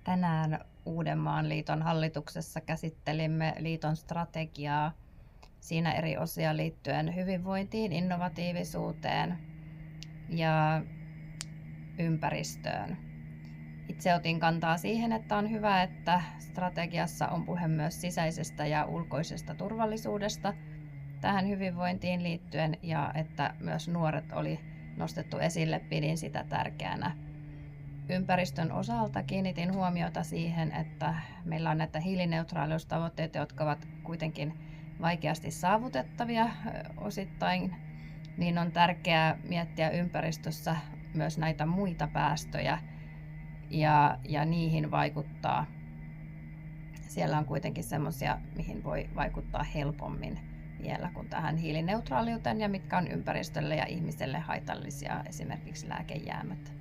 Tänään Uudenmaan liiton hallituksessa käsittelimme liiton strategiaa, siinä eri osia liittyen hyvinvointiin, innovatiivisuuteen ja ympäristöön. Itse otin kantaa siihen, että on hyvä, että strategiassa on puhe myös sisäisestä ja ulkoisesta turvallisuudesta tähän hyvinvointiin liittyen ja että myös nuoret oli nostettu esille, pidin sitä tärkeänä. Ympäristön osalta kiinnitin huomiota siihen, että meillä on näitä hiilineutraaliustavoitteita, jotka ovat kuitenkin vaikeasti saavutettavia osittain, niin on tärkeää miettiä ympäristössä myös näitä muita päästöjä ja niihin vaikuttaa. Siellä on kuitenkin semmoisia, mihin voi vaikuttaa helpommin vielä kuin tähän hiilineutraaliuteen ja mitkä on ympäristölle ja ihmiselle haitallisia, esimerkiksi lääkejäämät.